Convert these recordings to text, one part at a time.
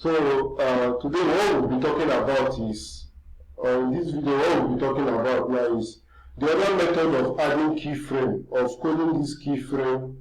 So today what we'll be talking about is, or in this video what we'll be talking about now is the other method of adding keyframe, of calling this keyframe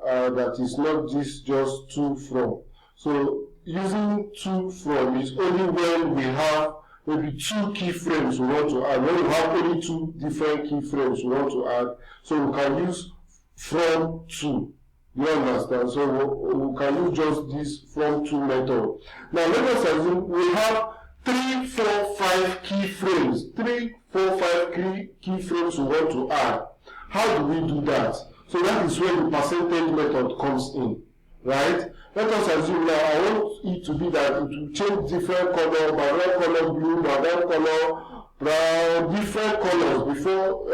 that is not just to from. So using to from is only when we have maybe two keyframes we want to add. When we have only two different keyframes we want to add, so we can use from to. You understand? So we can use just this from to method. Now let us assume we have 3, 4, 5 keyframes. 3, 4, 5 keyframes we want to add. How do we do that? So that is where the percentage method comes in, right? Let us assume now I want it to be that it will change different color, by red color, blue, by red color, brown, different colors before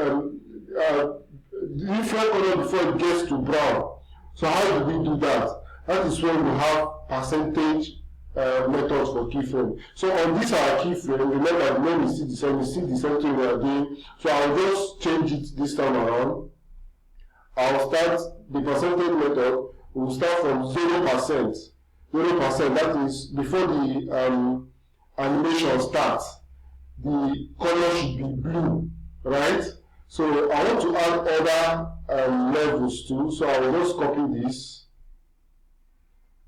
it gets to brown. So how do we do that? That is when we have percentage methods for keyframe. So on this our keyframe, remember the name is still the same thing we are doing. So I'll just change it this time around. I'll start the percentage method. We'll start from 0%. 0%, that is before the animation starts. The color should be blue, right? So I want to add other levels too. So I will just copy this.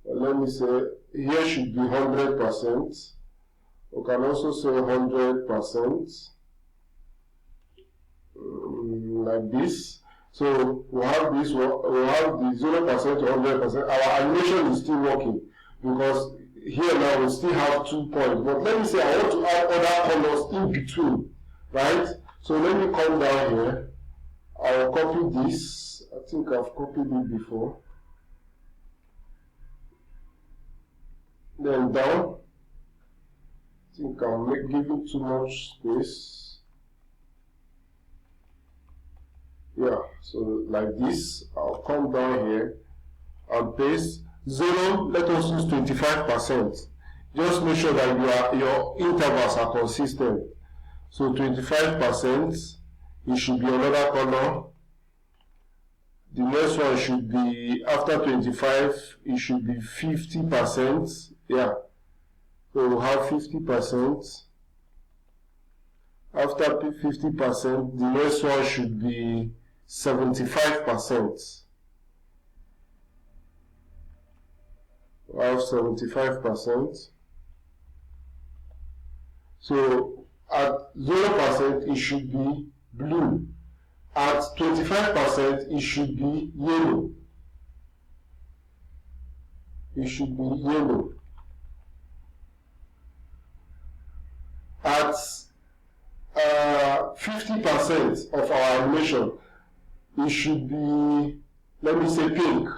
Let me say here should be 100%. We can also say 100%, like this. So we have this, we have the 0% to 100%. Our animation is still working because here now we still have 2 points. But let me say I want to add other colors in between, right? So let me come down here. I'll copy this. I think I've copied it before. Then down. I think I'm giving too much space. Yeah, so like this, I'll come down here and paste 0. Let us use 25%. Just make sure that your intervals are consistent. So 25%, it should be another color. The next one should be, after 25, it should be 50%. Yeah, so we'll have 50%. After 50%, the next one should be 75%. We have 75%. So at 0%, it should be blue. At 25%, it should be yellow. It should be yellow. At 50% of our animation, it should be, let me say, pink.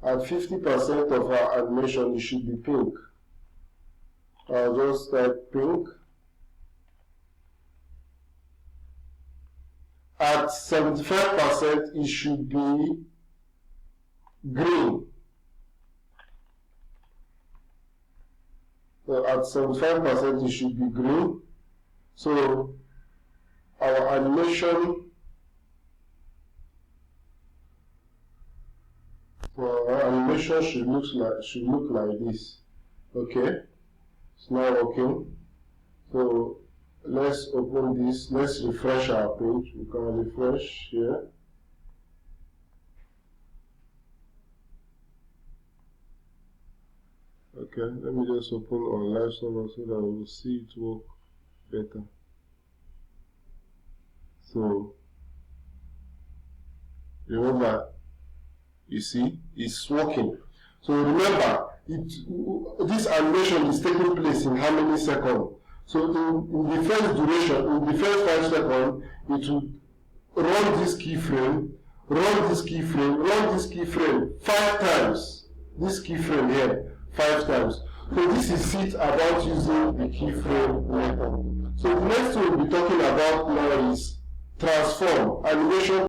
At 50% of our animation, it should be pink. I'll just type pink. At 75%, it should be green. So at 75%, it should be green. So our animation should look like this. Okay, it's now working. So let's open this. Let's refresh our page. We can refresh here. Okay, let me just open on live server so that we'll see it work better. So remember, you see, it's working. So remember, this animation is taking place in how many seconds? So in the first duration, in the first 5 seconds, it will run this keyframe, run this keyframe, run this keyframe 5 times. This keyframe here, 5 times. So this is it about using the keyframe method. So the next thing we'll be talking about now is transform animation.